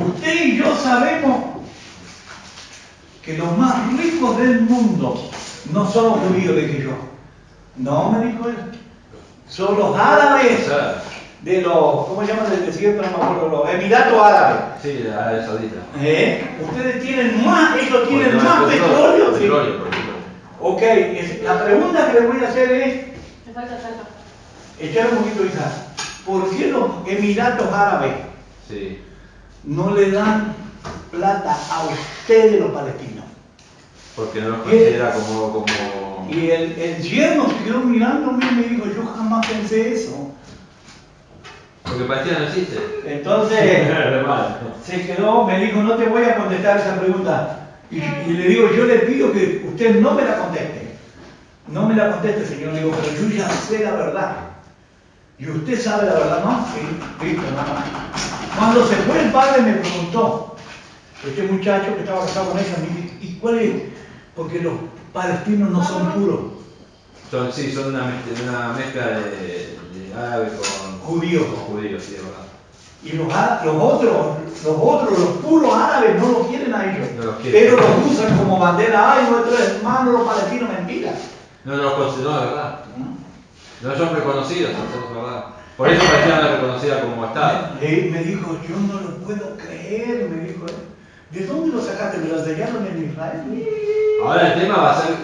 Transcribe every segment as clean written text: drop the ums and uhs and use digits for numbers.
Usted y yo sabemos que los más ricos del mundo no son los judíos, le dije yo. No, me dijo él. Son los árabes de los, ¿cómo se llaman? Siempre no me acuerdo, los Emiratos Árabes. Sí, de Arabia Saudita. Ustedes tienen más, ellos tienen más petróleo. Ok, la pregunta que le voy a hacer es, Me falta salva. echar un poquito de sal. ¿Por qué los Emiratos Árabes no le dan plata a ustedes los palestinos? Porque no los considera como... Y el yerno se quedó mirándome y me dijo, yo jamás pensé eso. Porque Palestina no existe. Entonces, se quedó, me dijo, no te voy a contestar esa pregunta. Y le digo, yo le pido que usted no me la conteste. No me la conteste, señor. Le digo, pero yo ya sé la verdad. Y usted sabe la verdad, ¿no? Sí, listo, nada más. Cuando se fue el padre me preguntó, este muchacho que estaba casado con ella, me dice, ¿y cuál es? Porque los palestinos no son puros. Son una mezcla de árabe con judíos. Judíos, sí, de verdad. Y los puros árabes no los quieren a ellos. No los quieren. Pero los usan como bandera. Ay, nuestros hermanos los palestinos, mentira. No los consideró de verdad. No son reconocidos, es verdad. Por eso Palestina no es reconocida como Estado. Me dijo, yo no lo puedo creer, me dijo. ¿De dónde lo sacaste? ¿Me lo enseñaron en Israel? Ahora el tema va a ser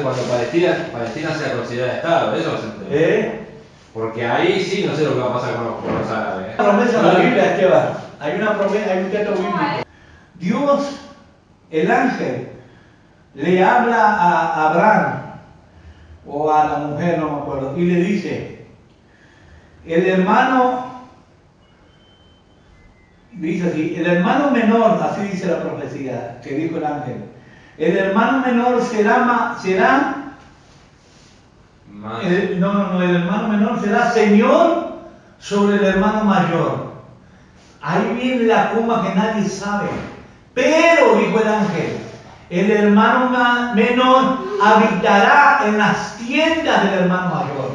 cuando Palestina sea considerada Estado, eso va a ser el tema. Porque ahí sí no sé lo que va a pasar con los árabes. Hay una promesa en la Biblia, Esteban. Hay una promesa, hay un texto bíblico. Dios, el ángel, le habla a Abraham, o a la mujer, no me acuerdo, y le dice, el hermano, dice así, el hermano menor, así dice la profecía, que dijo el ángel, el hermano menor el hermano menor será señor sobre el hermano mayor. Ahí viene la coma que nadie sabe. Pero, dijo el ángel, el hermano menor habitará en las tiendas del hermano mayor.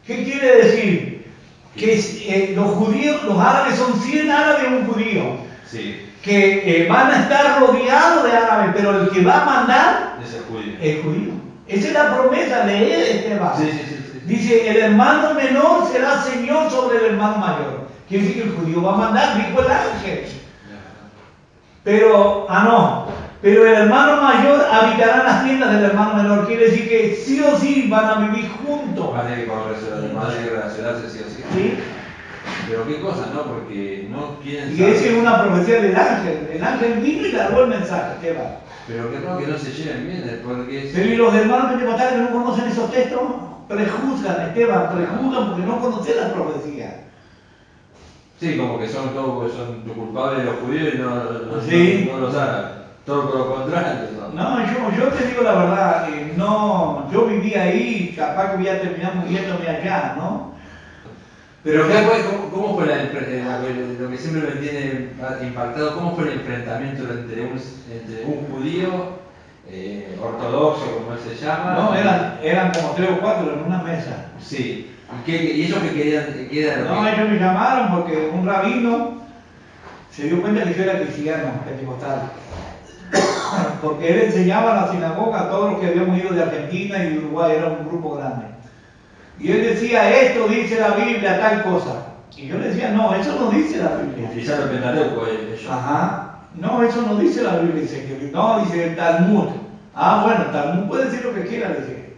¿Qué quiere decir? Que los judíos, los árabes son 100 árabes y un judío. Sí. Que van a estar rodeados de árabes, pero el que va a mandar es el judío. Es judío. Esa es la promesa de Esteban. Sí. Dice, el hermano menor será señor sobre el hermano mayor. Quiere decir que el judío va a mandar, dijo el ángel. Pero el hermano mayor habitará en las tiendas del hermano menor. Quiere decir que sí o sí van a vivir juntos. Van a tener que relacionarse sí o sí. ¿Sí? Pero qué cosa, ¿no? Porque no quieren Y saber. esa es una profecía del ángel. El ángel vino y largó el mensaje, Esteban. Pero qué raro que no se lleven bien, porque... Pero y los hermanos pentecostales que no conocen esos textos, prejuzgan, Esteban, prejuzgan porque no conocen las profecías. Sí, como que son culpables los judíos y no los árabes. Todo por lo contrario. No, yo te digo la verdad, yo viví ahí, capaz que voy a terminar muriéndome allá, ¿no? Pero ¿cómo fue lo que siempre me tiene impactado, cómo fue el enfrentamiento entre un judío ortodoxo, como él se llama? No, eran como 3 o 4 en una mesa. Sí. ¿Y ellos que querían? No, ellos me llamaron porque un rabino se dio cuenta que yo era cristiano, pentecostal. Porque él enseñaba en la sinagoga a todos los que habíamos ido de Argentina y de Uruguay, era un grupo grande. Y él decía, esto dice la Biblia, tal cosa. Y yo le decía, no, eso no dice la Biblia. Utilizaron el Pentateuco ellos. Ajá. No, eso no dice la Biblia. Dice el Talmud. Ah, bueno, el Talmud puede decir lo que quiera decir.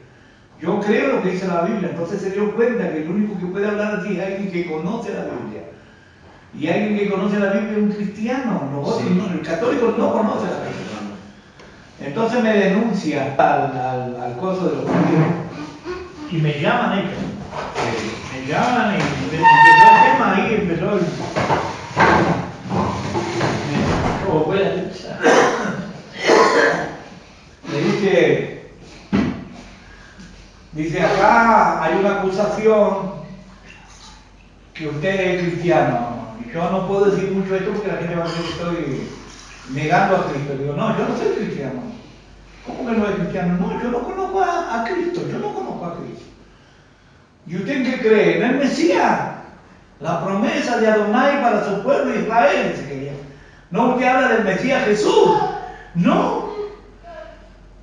Yo creo lo que dice la Biblia. Entonces se dio cuenta que el único que puede hablar así es alguien que conoce la Biblia. Y alguien que conoce la Biblia es un cristiano. Los otros no, el católico no conoce la Biblia. Entonces me denuncia al coso de los judíos. Y me llaman ellos. Me llaman y empezó el tema ahí, empezó el... Dice, acá hay una acusación que usted es cristiano. Y yo no puedo decir mucho esto porque la gente va a decir que estoy negando a Cristo. Digo, no, yo no soy cristiano. ¿Cómo que no es cristiano? No, yo no conozco a Cristo, yo no conozco a Cristo. ¿Y usted en qué cree? ¿En el Mesías? La promesa de Adonai para su pueblo Israel, dice que no usted habla del Mesías Jesús, no.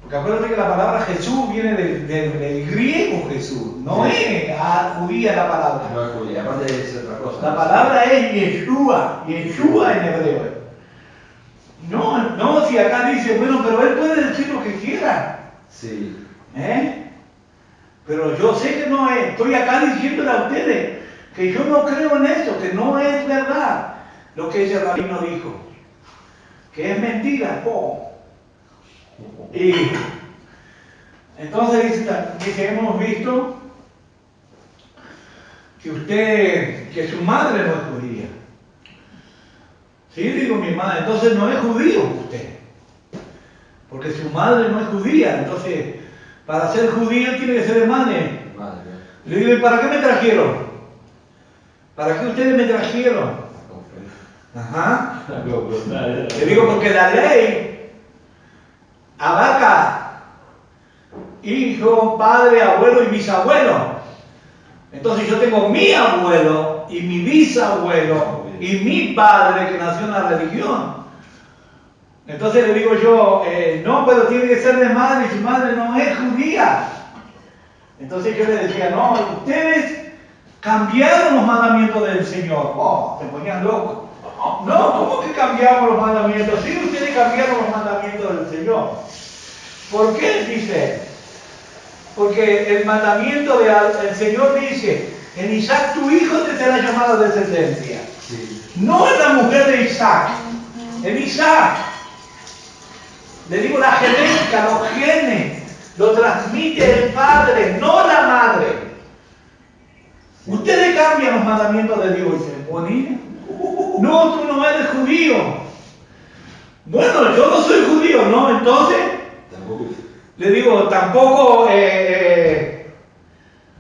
Porque acuérdate que la palabra Jesús viene del griego Jesús, no es judía la palabra. No es judía, aparte es otra cosa. La palabra es Yeshua, Yeshua en hebreo. No, si acá dice, bueno, pero él puede decir lo que quiera. Sí. Pero yo sé que no es, estoy acá diciéndole a ustedes que yo no creo en eso, que no es verdad lo que ese rabino dijo, que es mentira. Y entonces dice, hemos visto que su madre no es judía. Sí, digo mi madre, entonces no es judío usted, porque su madre no es judía, entonces para ser judío tiene que ser de madre. Le digo, ¿y para qué me trajeron? ¿Para qué ustedes me trajeron? Ajá. Le digo, porque la ley abarca hijo, padre, abuelo y bisabuelo. Entonces yo tengo mi abuelo y mi bisabuelo y mi padre que nació en la religión. Entonces le digo yo, no, pero tiene que ser de madre y su madre no es judía. Entonces yo le decía, no, ustedes cambiaron los mandamientos del Señor. Se ponían locos. No, ¿cómo que cambiamos los mandamientos? Sí, ustedes cambiaron los mandamientos del Señor. ¿Por qué? Dice, porque el mandamiento del Señor dice, en Isaac tu hijo te será llamado descendencia. Sí. No en la mujer de Isaac, en Isaac. Le digo la genética, los genes, lo transmite el padre, no la madre. Ustedes cambian los mandamientos de Dios y se ponen. No, tú no eres judío. Bueno, yo no soy judío, ¿no? Entonces, le digo, tampoco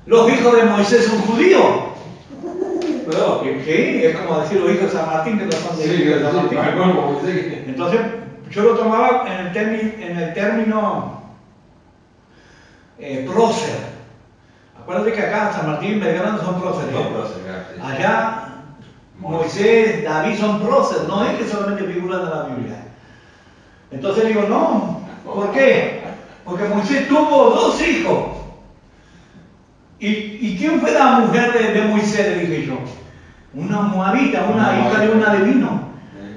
los hijos de Moisés son judíos. Pero, sí, es como decir los hijos de San Martín que no son de San Martín. Entonces, yo lo tomaba en el término prócer. Acuérdate que acá San Martín y Belgrano son próceres. Allá Moisés, David son próceres, no es que solamente figuran en la Biblia. Entonces digo, no, ¿por qué? Porque Moisés tuvo 2 hijos. ¿Y quién fue la mujer de Moisés? Le dije yo. Una moabita, una hija de un adivino.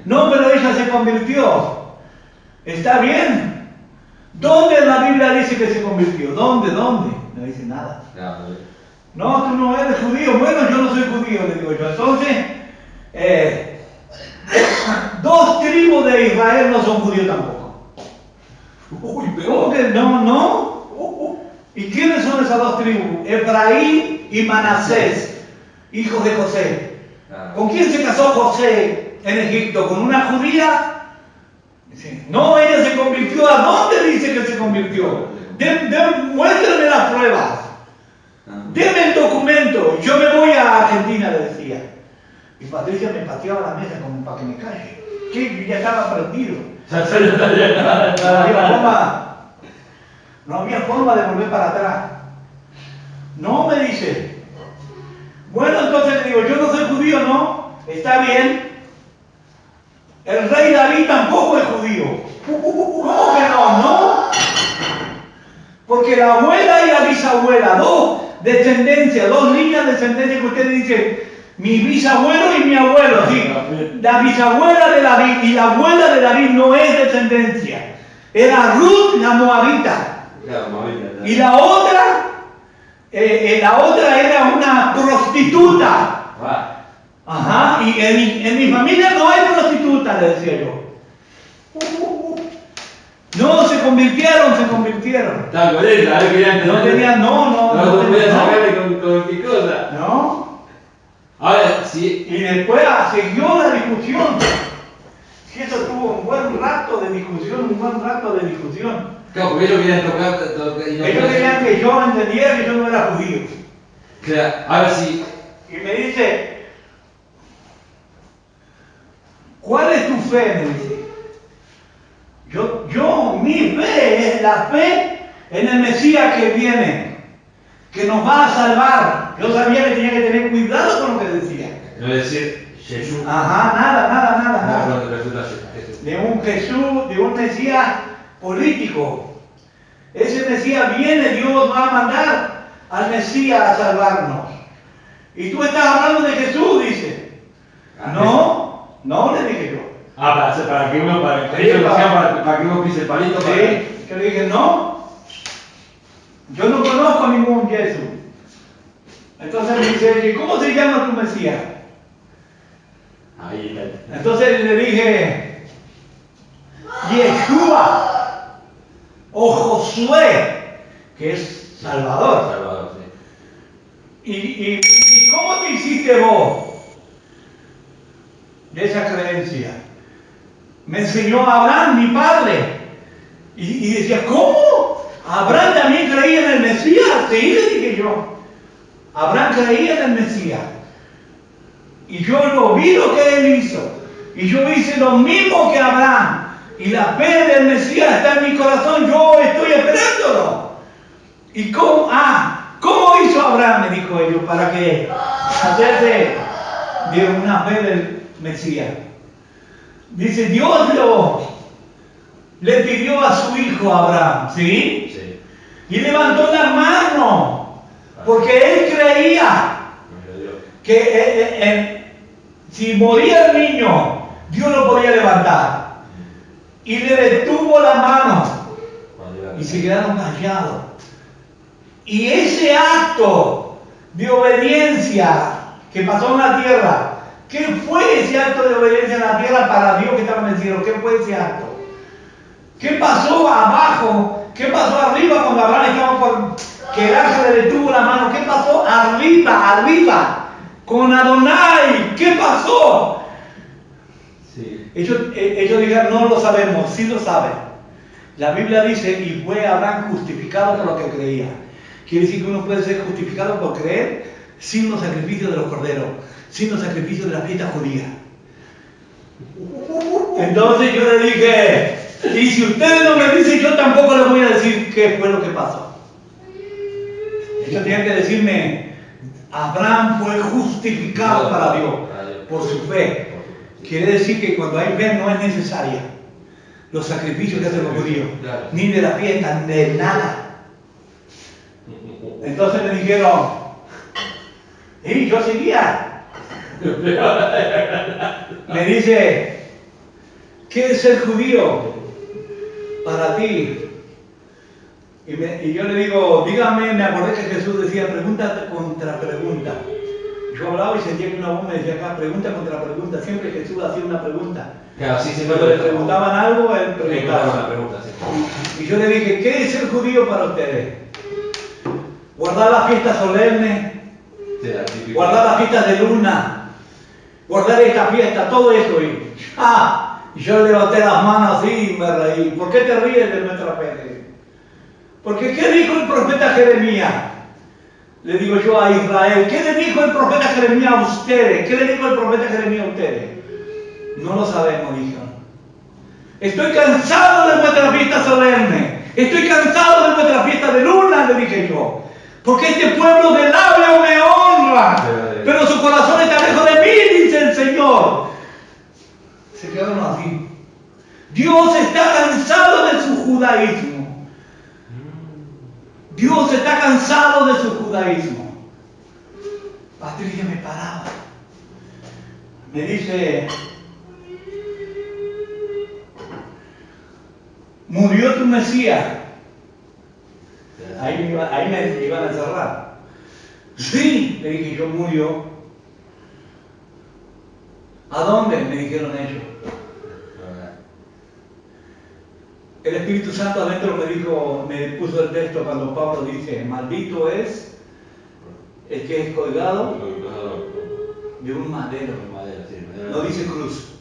No, pero ella se convirtió. ¿Está bien? ¿Dónde en la Biblia dice que se convirtió? ¿Dónde? No dice nada. No, tú no eres judío. Bueno, yo no soy judío, le digo yo. Entonces, 2 tribus de Israel no son judíos tampoco. ¿Cómo que no? ¿Y quiénes son esas 2 tribus? Efraín y Manasés, hijos de José. ¿Con quién se casó José en Egipto? ¿Con una judía? No, ella se convirtió. ¿A dónde dice que se convirtió? Muéstrame las pruebas. Deme el documento. Yo me voy a Argentina, le decía. Y Patricia me pateaba la mesa como para que me calle. ¿Qué? Yo ya estaba perdido. No había forma de volver para atrás. No, me dice. Bueno, entonces le digo, yo no soy judío, ¿no? Está bien. El rey David tampoco es judío. ¿Cómo que no? No. Porque la abuela y la bisabuela, 2 descendencias, 2 líneas de descendencia que ustedes dicen, mi bisabuelo y mi abuelo, sí. La bisabuela de David y la abuela de David no es descendencia. Era Ruth, la moabita. Y la otra era una prostituta. Ajá, y en mi familia no hay prostituta, le decía yo. No, se convirtieron. Estaba con ella, a ver qué no tenían, no podía sacarle con qué cosa. No. Ahora, sí. Y después siguió la discusión. Si eso tuvo un buen rato de discusión. Claro, porque ellos querían tocar ellos querían que yo entendiera que yo no era judío. Claro, ahora sí. Y me dice, ¿cuál es tu fe? Me dice. Mi fe es la fe en el Mesías que viene, que nos va a salvar. Yo sabía que tenía que tener cuidado con lo que decía. No es decir Jesús. Ajá, nada. Cuando resulta Jesús. De un Jesús, de un Mesías político. Ese Mesías viene, Dios va a mandar al Mesías a salvarnos. Y tú estás hablando de Jesús, dice. No, le dije yo. Para que uno, para que uno pise el palito. Sí, que le dije, no, yo no conozco ningún Jesús. Entonces me dice, ¿cómo se llama tu Mesías? Ahí está. Entonces le dije, Yeshua o Josué, que es Salvador. Salvador, sí. ¿Y cómo te hiciste vos de esa creencia? Me enseñó Abraham, mi padre. Y decía, ¿cómo? ¿Abraham también creía en el Mesías? Sí, le dije yo. Abraham creía en el Mesías. Y yo lo vi lo que él hizo. Y yo hice lo mismo que Abraham. Y la fe del Mesías está en mi corazón. Yo estoy esperándolo. ¿Y cómo? ¿Cómo hizo Abraham? Me dijo ellos, para que hacerse de una fe del Mesías. Dice, Dios le pidió a su hijo Abraham, ¿sí? Sí. Y levantó la mano, porque él creía que si moría el niño, Dios lo podía levantar. Y le detuvo la mano y se quedaron callados. Y ese acto de obediencia que pasó en la tierra, ¿qué fue ese acto de obediencia en la tierra para Dios que estaba en el cielo? ¿Qué fue ese acto? ¿Qué pasó abajo? ¿Qué pasó arriba cuando Abraham estaba por quedarse, le detuvo la mano? ¿Qué pasó arriba? Con Adonai, ¿qué pasó? Sí. Ellos dijeron, no lo sabemos, sí lo saben. La Biblia dice, y fue Abraham justificado por lo que creía. Quiere decir que uno puede ser justificado por creer sin los sacrificios de los corderos, sin los sacrificios de la fiesta judía. Entonces yo le dije, y si ustedes no me dicen, yo tampoco les voy a decir qué fue lo que pasó. Ellos tenían que decirme, Abraham fue justificado para Dios por su fe. Quiere decir que cuando hay fe no es necesaria los sacrificios que hacen los judíos, ni de la fiesta, ni de nada. Entonces me dijeron, y yo seguía. Me dice, ¿qué es ser judío para ti? Y yo le digo, dígame, me acordé que Jesús decía pregunta contra pregunta. Yo hablaba y sentía que una voz me decía acá, pregunta contra pregunta. Siempre Jesús hacía una pregunta. Claro, sí, siempre cuando le preguntaban algo, él preguntaba. Una pregunta, sí. Y yo le dije, ¿qué es ser judío para ustedes? Guardar las fiestas solemnes, guardar las fiestas de luna, guardar esta fiesta, todo eso. Y yo levanté las manos así y me reí. ¿Por qué te ríes de nuestra fe? Porque ¿qué dijo el profeta Jeremías? Le digo yo a Israel, ¿qué le dijo el profeta Jeremías a ustedes? ¿Qué le dijo el profeta Jeremías a ustedes? No lo sabemos, dijeron. Estoy cansado de vuestra fiesta solemne. Estoy cansado de vuestra fiesta de luna, le dije yo. Porque este pueblo de labios me honra, pero su corazón está lejos de mí, dice el Señor. Se quedaron así. Dios está cansado de su judaísmo. Dios está cansado de su judaísmo. Patricia me paraba. Me dice, murió tu Mesías. Ahí me iban a encerrar. Sí, le dije, yo murió. ¿A dónde? Me dijeron ellos. El Espíritu Santo adentro me puso el texto cuando Pablo dice, maldito es el que es colgado de un madero. No dice cruz.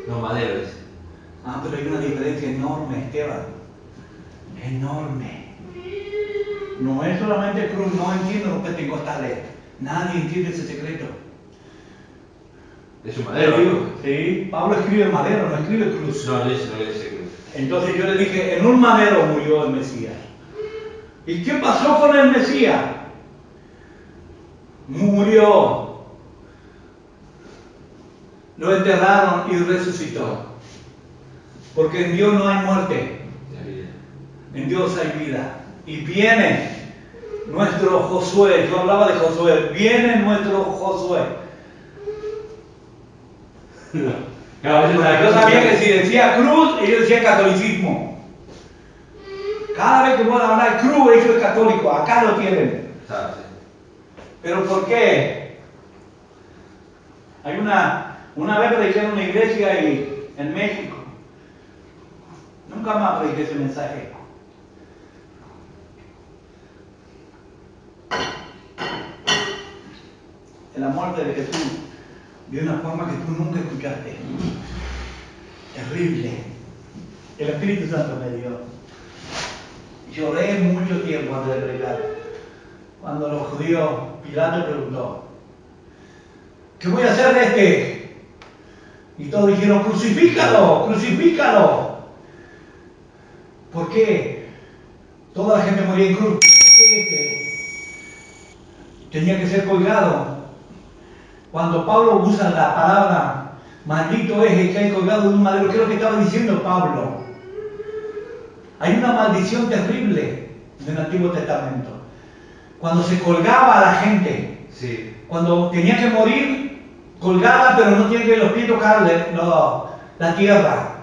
No, madero dice. Pero hay una diferencia enorme, Esteban. Enorme. No es solamente cruz, no entiendo los pentecostales. Nadie entiende ese secreto. ¿Es un madero? Sí, Pablo escribe madero, no escribe cruz. No dice cruz. Entonces yo le dije, en un madero murió el Mesías. ¿Y qué pasó con el Mesías? Murió. lo enterraron y resucitó. Porque en Dios no hay muerte, en Dios hay vida. Y viene nuestro Josué, yo hablaba de Josué, viene nuestro Josué. Yo sabía que si decía cruz, ellos decían catolicismo. Cada vez que voy a hablar de cruz, eso es católico, acá lo tienen. ¿Pero por qué? Hay una vez prediqué en una iglesia en México. Nunca más prediqué ese mensaje. En la muerte de Jesús, de una forma que tú nunca escuchaste. Terrible. El Espíritu Santo me dio. Lloré mucho tiempo antes de predicar. Cuando los judíos, Pilato preguntó, ¿qué voy a hacer de este? Y todos dijeron, crucifícalo, crucifícalo. ¿Por qué? Toda la gente moría en cruz. ¿Por qué tenía que ser colgado? Cuando Pablo usa la palabra, maldito es el que hay colgado en un madero, ¿qué es lo que estaba diciendo Pablo? Hay una maldición terrible en el Antiguo Testamento. Cuando se colgaba a la gente, sí. Cuando tenía que morir, colgada, pero no tiene que los pies tocarle la tierra.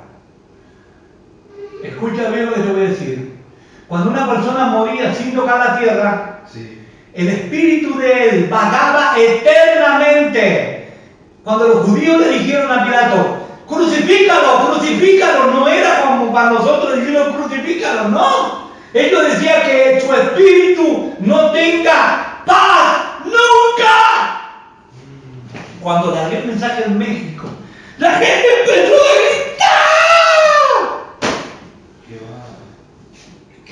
Escucha bien lo que te voy a decir. Cuando una persona moría sin tocar la tierra, Sí. el espíritu de él vagaba eternamente. Cuando los judíos le dijeron a Pilato, crucifícalo, crucifícalo, no era como para nosotros decirlo, crucifícalo, no. Ellos decían que su espíritu no tenga paz nunca. Cuando le hablé el mensaje en México, la gente empezó a gritar.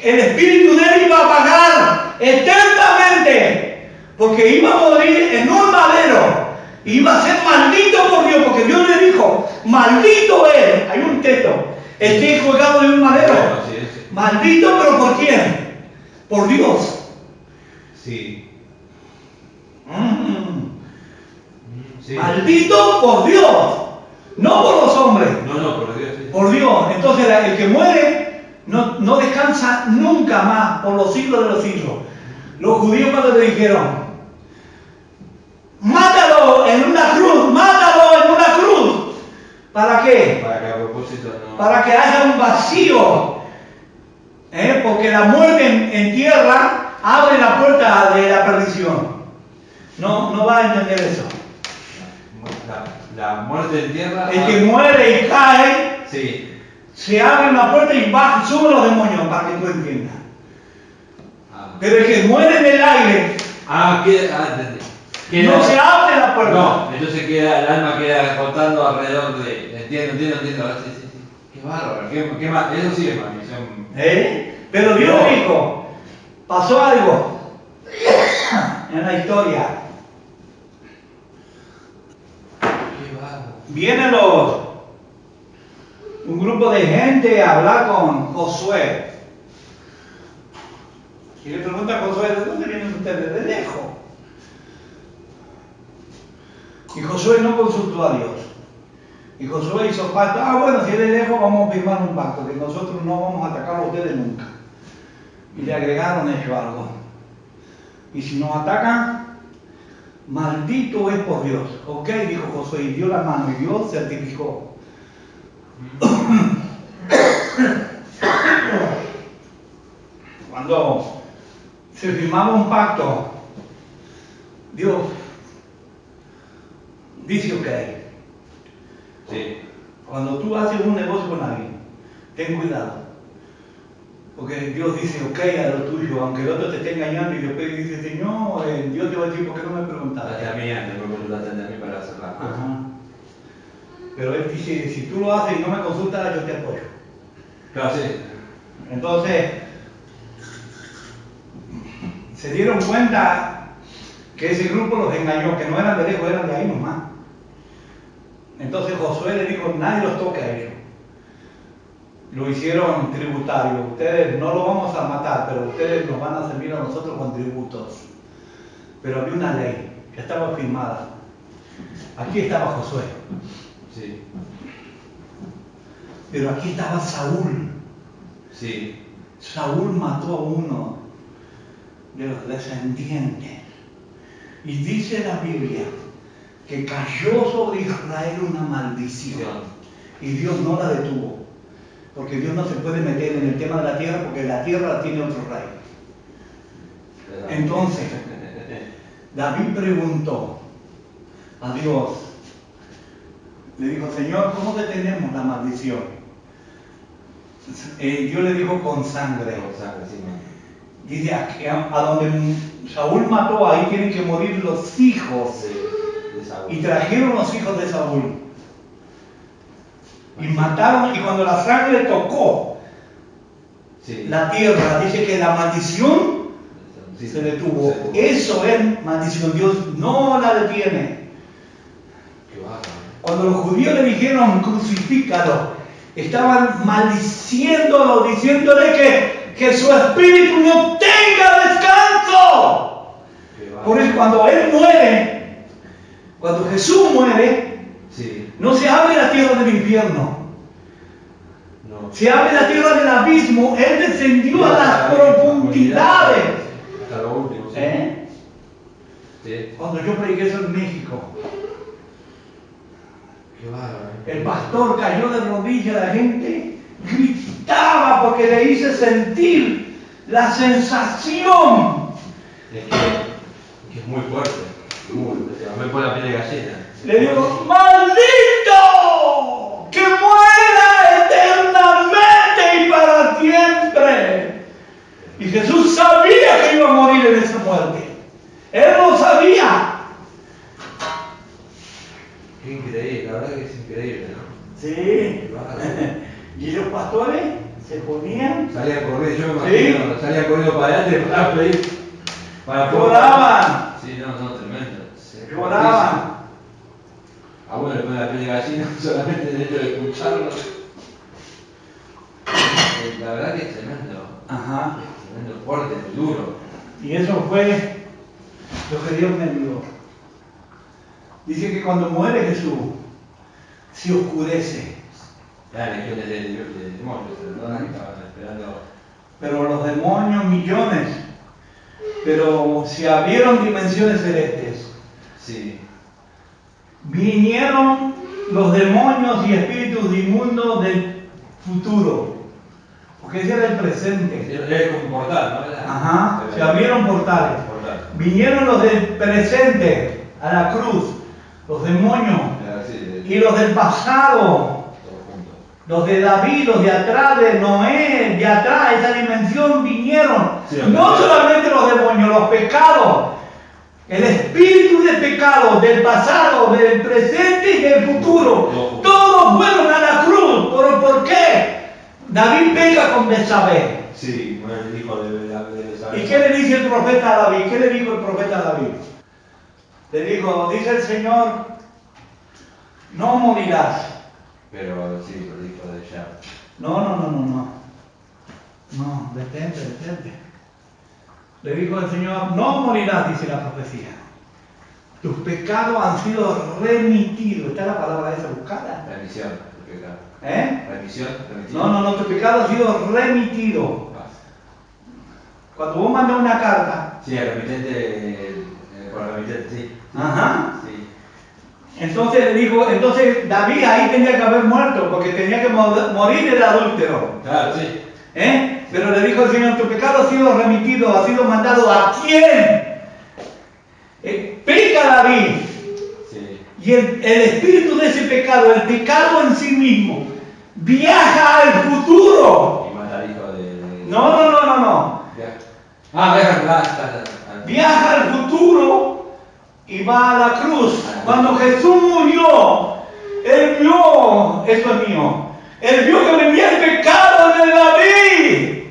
El espíritu de él iba a vagar eternamente, porque iba a morir en un madero. Iba a ser maldito por Dios, porque Dios le dijo, maldito él. Hay un texto, esté colgado de un madero. Sí. Maldito, pero ¿por quién? Por Dios. Sí. Sí. Maldito por Dios, no por los hombres. No, por Dios. Sí. Por Dios. Entonces el que muere no descansa nunca más por los siglos de los siglos. Los judíos cuando le dijeron, mátalo en una cruz, mátalo en una cruz. ¿Para qué? Para que a propósito no. Para que haya un vacío. Porque la muerte en tierra abre la puerta de la perdición. No va a entender eso. La muerte en tierra. El que muere y cae, sí. se abre una puerta y suben los demonios, para que tú entiendas. Pero el que muere en el aire, no se abre la puerta. No, entonces el alma queda rotando alrededor de. Entiendo. Sí. Qué bárbaro, qué más. Eso sí es maldición. Pero Dios dijo, pasó algo en la historia. Qué bárbaro. Vienen un grupo de gente a hablar con Josué. Y le pregunta a Josué, ¿de dónde vienen ustedes? De lejos. Y Josué no consultó a Dios. Y Josué hizo pacto. Bueno, si es de lejos vamos a firmar un pacto, que nosotros no vamos a atacar a ustedes nunca. Y le agregaron ellos algo. Y si nos atacan, maldito es por Dios. Ok, dijo Josué, y dio la mano, y Dios certificó. Cuando se firmaba un pacto, Dios dice ok. Sí. Cuando tú haces un negocio con alguien, ten cuidado. Porque Dios dice ok a lo tuyo, aunque el otro te esté engañando y después dice, Señor, Dios te va a decir, ¿por qué no me preguntaste? Hasta a mí antes, porque tú la atendés a mí para hacer la cosa. Ajá. Pero Él dice, si tú lo haces y no me consultas, yo te apoyo. Claro, sí. Entonces, se dieron cuenta que ese grupo los engañó, que no eran de lejos, eran de ahí nomás. Entonces Josué le dijo, nadie los toque a ellos. Lo hicieron tributarios. Ustedes no lo vamos a matar, pero ustedes nos van a servir a nosotros con tributos. Pero había una ley que estaba firmada. Aquí estaba Josué. Sí. Pero aquí estaba Saúl. Sí. Saúl mató a uno de los descendientes. Y dice la Biblia que cayó sobre Israel una maldición. Y Dios no la detuvo. Porque Dios no se puede meter en el tema de la tierra porque la tierra tiene otro rey. Entonces, David preguntó a Dios, le dijo, Señor, ¿cómo detenemos la maldición? Dios le dijo, con sangre. Con sangre, sí, man. Dice, a donde Saúl mató, ahí tienen que morir los hijos. De Saúl. Y trajeron los hijos de Saúl. Y mataron, y cuando la sangre tocó la tierra, dice que la maldición se detuvo. Eso es maldición, Dios no la detiene. Cuando los judíos le dijeron crucifícalo, estaban maldiciéndolo, diciéndole que su espíritu no tenga descanso. Por eso cuando él muere, cuando Jesús muere, no se abre la tierra del infierno. No. Se abre la tierra del abismo. Él descendió a las profundidades. Hasta lo último, sí. Sí. Cuando yo prediqué eso en México, qué bárbaro. El pastor cayó de rodillas, la gente gritaba porque le hice sentir la sensación. Es que es muy fuerte. Me pone la piel de gallina. Le digo, ¡maldito! ¡Que muera eternamente y para siempre! Y Jesús sabía que iba a morir en esa muerte. Él lo sabía. Qué increíble, la verdad que es increíble, ¿no? Sí. Y los pastores se ponían. Salían corriendo, yo me imagino, salían corriendo para adelante para pedir. Lloraban. Sí, no, tremendo. Lloraban. A uno le pone la piel de gallina solamente el hecho de escucharlo. La verdad que es tremendo. Ajá. Tremendo, fuerte, muy duro. Y eso fue lo que Dios me dio. Dice que cuando muere Jesús, se oscurece. La legión de demonios, ¿no? Que estaban esperando. Pero los demonios, millones. Pero se abrieron dimensiones celestes. Sí. Vinieron los demonios y espíritus inmundos del futuro. Porque ese era el presente. Era como un portal, ¿no? Ajá, se abrieron portales. Vinieron los del presente a la cruz, los demonios. Y los del pasado. Los de David, los de atrás, de Noé, de atrás, esa dimensión vinieron. Sí, no solamente los demonios, los pecados. El espíritu de pecado del pasado, del presente y del futuro. Todos fueron a la cruz. ¿Por qué? David peca con Betsabé. Sí, el hijo de Betsabé. ¿Y qué le dice el profeta a David? ¿Qué le dijo el profeta a David? Le dijo, dice el Señor, no morirás. Pero sí, lo dijo de ya. No. No, detente. Le dijo el Señor, no morirás, dice la profecía. Tus pecados han sido remitidos. ¿Está la palabra esa buscada? Remisión del pecado. Remisión. No, tu pecado ha sido remitido. Cuando vos mandas una carta. Sí, el remitente, por el remitente, sí. Ajá. Sí. Entonces le dijo, David ahí tenía que haber muerto, porque tenía que morir el adúltero. Claro, sí. Pero le dijo el Señor, tu pecado ha sido remitido, ha sido mandado ¿a quién? Peca David. Sí. Y el espíritu de ese pecado, el pecado en sí mismo, viaja al futuro. Y mata al hijo de... No. Viaja al futuro y va a la cruz. Cuando Jesús murió, Él vio, esto es mío, Él vio que venía el pecado de David.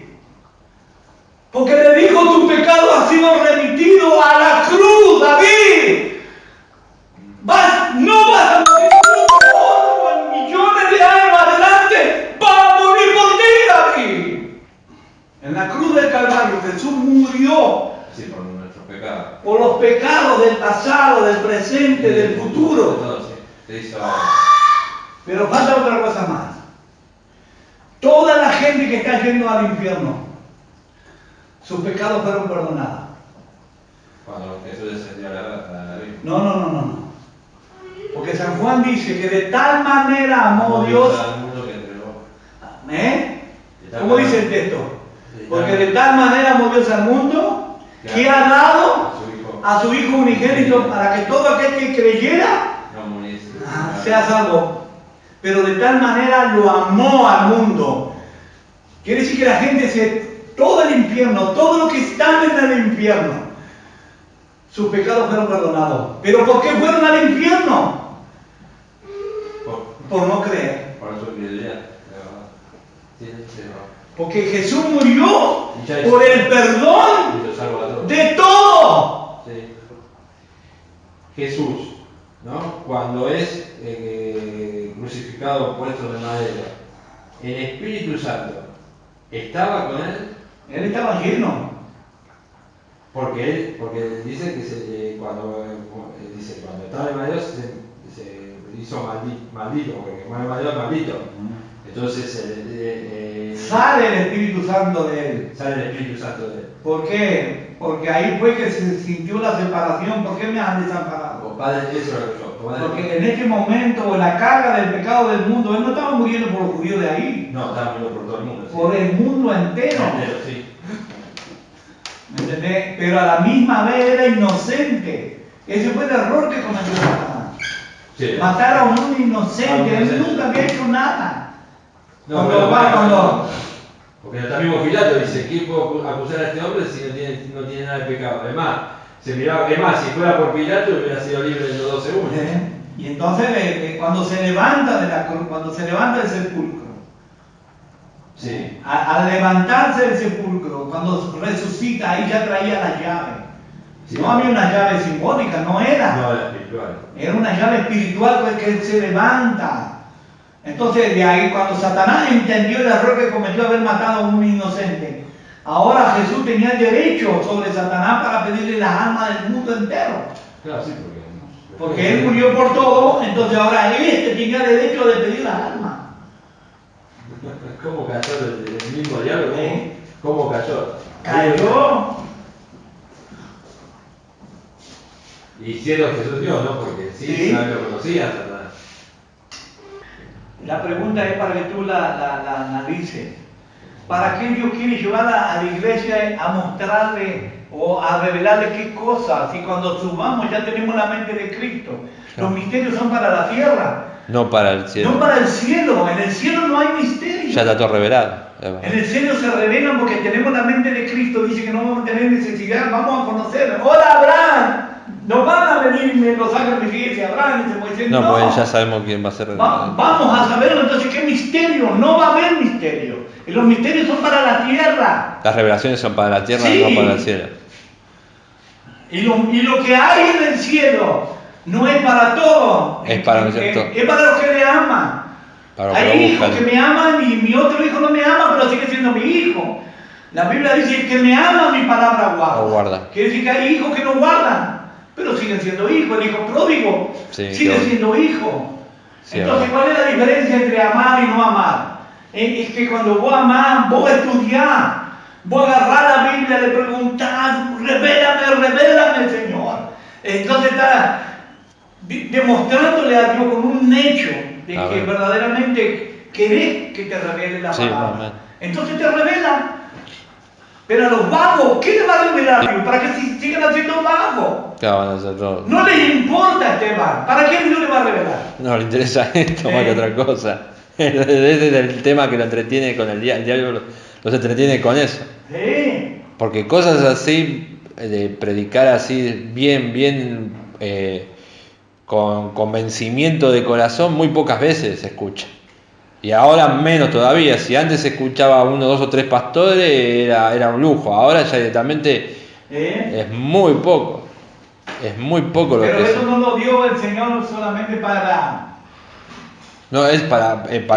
Porque le dijo, tu pecado ha sido remitido a la cruz, David. No vas a morir por millones de años adelante, vas a morir por ti, David. En la cruz del Calvario Jesús murió. Sí, por nuestros pecados. Por los pecados del pasado, del presente, del futuro. Se hizo Pero falta otra cosa más. Toda la gente que está yendo al infierno, sus pecados fueron perdonados. Cuando Jesús descendió a la Biblia. No. Porque San Juan dice que de tal manera amó Dios. Al mundo que entregó. ¿Cómo dice el texto? Porque de tal manera amó Dios al mundo que ha dado a su Hijo unigénito para que todo aquel que creyera sea salvo. Pero de tal manera lo amó al mundo. Quiere decir que la gente todo el infierno, todo lo que están en el infierno, sus pecados fueron perdonados. ¿Pero por qué fueron al infierno? Por no creer. Por su incredulidad. Porque Jesús murió por el perdón de todo. Sí. Jesús, ¿no? Cuando es crucificado, puesto de madera, el Espíritu Santo estaba con él. Él estaba lleno. Porque dice que cuando estaba en madera se hizo maldito, porque el madero es maldito. Entonces sale el Espíritu Santo de él. Sale el Espíritu Santo de él. ¿Por qué? Porque ahí fue que se sintió la separación. ¿Por qué me han desamparado? Padre, eso era yo. Porque en este momento, la carga del pecado del mundo, él no estaba muriendo por los judíos de ahí. No, estaba muriendo por todo el mundo. Por el mundo entero. Sí. ¿Me entendés? Pero a la misma vez era inocente. Ese fue el error que cometió Satanás. Sí. Matar a un inocente. Él nunca había hecho nada. No, porque el mismo Pilato dice, ¿quién puede acusar a este hombre si no tiene nada de pecado? Además, se miraba que más, si fuera por Pilato hubiera sido libre en los 2 segundos. Y entonces cuando se levanta del sepulcro, sí. Al levantarse del sepulcro, cuando resucita, ahí ya traía la llave. Sí. No había una llave simbólica, no era. No, era espiritual. Era una llave espiritual porque él se levanta. Entonces, de ahí, cuando Satanás entendió el error que cometió haber matado a un inocente, ahora Jesús tenía el derecho sobre Satanás para pedirle las almas del mundo entero. Claro, sí, porque él murió por todo, entonces ahora tenía el derecho de pedir las almas. ¿Cómo cayó el mismo diablo? ¿Cómo cayó? Cayó. Y siendo Jesús Dios, ¿no? Porque sí. No lo conocía Satanás. La pregunta es para que tú la analices. ¿Para qué Dios quiere llevar a la iglesia a mostrarle o a revelarle qué cosas? Si cuando subamos ya tenemos la mente de Cristo. Los misterios son para la tierra. No para el cielo. No para el cielo. En el cielo no hay misterio. Ya está todo revelado. En el cielo se revelan porque tenemos la mente de Cristo. Dice que no vamos a tener necesidad. Vamos a conocer. ¡Hola, Abraham! No van a venir los ángeles y dice Abraham, dice Moisés. No, pues ya sabemos quién va a ser. Vamos a saberlo. Entonces, ¿qué misterio? No va a haber misterio. Y los misterios son para la tierra. Las revelaciones son para la tierra, sí. No para el cielo. Y lo que hay en el cielo no es para todos. Es para los que le aman. Hay hijos que me aman y mi otro hijo no me ama, pero sigue siendo mi hijo. La Biblia dice que me ama, mi palabra guarda. Quiere decir que hay hijos que no guardan, pero siguen siendo hijos. El hijo pródigo sigue siendo hijo. Sí, entonces, ¿cuál es la diferencia entre amar y no amar? Es que cuando vos amás, vos estudiás, vos agarrás la Biblia, le preguntás, revélame, Señor. Entonces está demostrándole a Dios con un hecho de que verdaderamente querés que te revele la palabra. Entonces te revela. Pero a los vagos, ¿qué le va a revelar? ¿Para que sigan haciendo vagos? No les importa, Esteban. ¿Para qué Dios le va a revelar? No le interesa esto más que otra cosa. Ese es el tema que lo entretiene con el diablo, los entretiene con eso. Porque cosas así, de predicar así bien, con convencimiento de corazón, muy pocas veces se escucha. Y ahora menos todavía. Si antes se escuchaba 1, 2 o 3 pastores, era un lujo. Ahora ya directamente es muy poco. Es muy poco lo que es. Pero eso no lo dio el Señor solamente para... No, es para el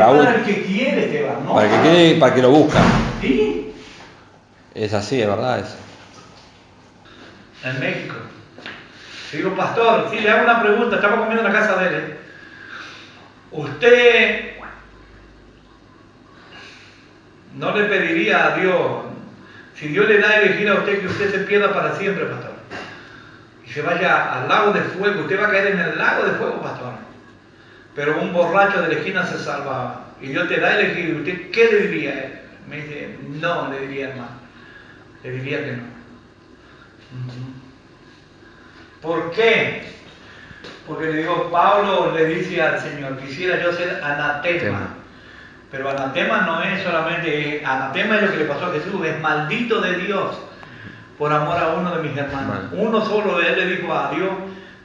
que quiere, Esteban, ¿no? Para el que quiere, para que lo busca. ¿Sí? Es así, es verdad eso. En México. Digo, pastor, sí, le hago una pregunta. Estaba comiendo en la casa de él. Usted no le pediría a Dios, si Dios le da a elegir a usted, que usted se pierda para siempre, pastor, y se vaya al lago de fuego. Usted va a caer en el lago de fuego, pastor. Pero un borracho de la esquina se salvaba. Y Dios te da a elegir. ¿Usted qué le diría? Me dice, no, le diría, hermano. Le diría que no. ¿Por qué? Porque le digo, Pablo le dice al Señor, quisiera yo ser anatema. Pero anatema no es solamente, anatema es lo que le pasó a Jesús, es maldito de Dios por amor a uno de mis hermanos. Uno solo de él le dijo a Dios,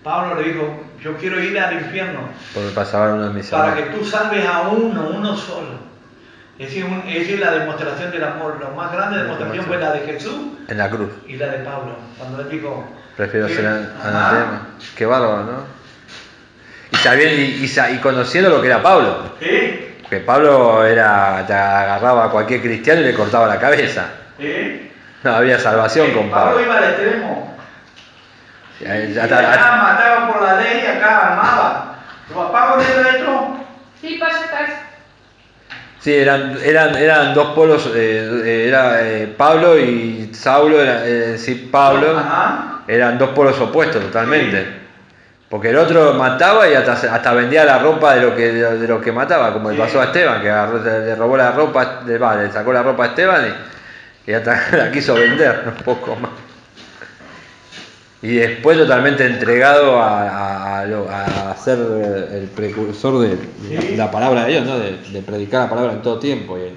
Pablo le dijo, yo quiero ir al infierno Porque pasaba uno de mis para hermanos. que tú salves a uno solo. Esa es la demostración del amor. La más grande demostración fue la de Jesús En la cruz. y la de Pablo. Cuando él dijo, Prefiero ser anatema. Qué bárbaro, ¿no? Y conociendo lo que era Pablo. ¿sí? Que Pablo te agarraba a cualquier cristiano y le cortaba la cabeza. ¿sí? No había salvación con Pablo Pablo. iba al extremo. Ya Y allá mataba por la ley y acá armaba. ¿Tu papá era esto? Sí, pasa acá. sí, eran dos polos, era Pablo y Saulo, Pablo, Ajá. eran dos polos opuestos totalmente. Porque el otro mataba y hasta vendía la ropa de lo que mataba, como le pasó a Esteban, que le robó la ropa, le sacó la ropa a Esteban y hasta la quiso vender un poco más. Y después totalmente entregado a ser el precursor de la palabra de Dios, ¿no? De predicar la palabra en todo tiempo. Y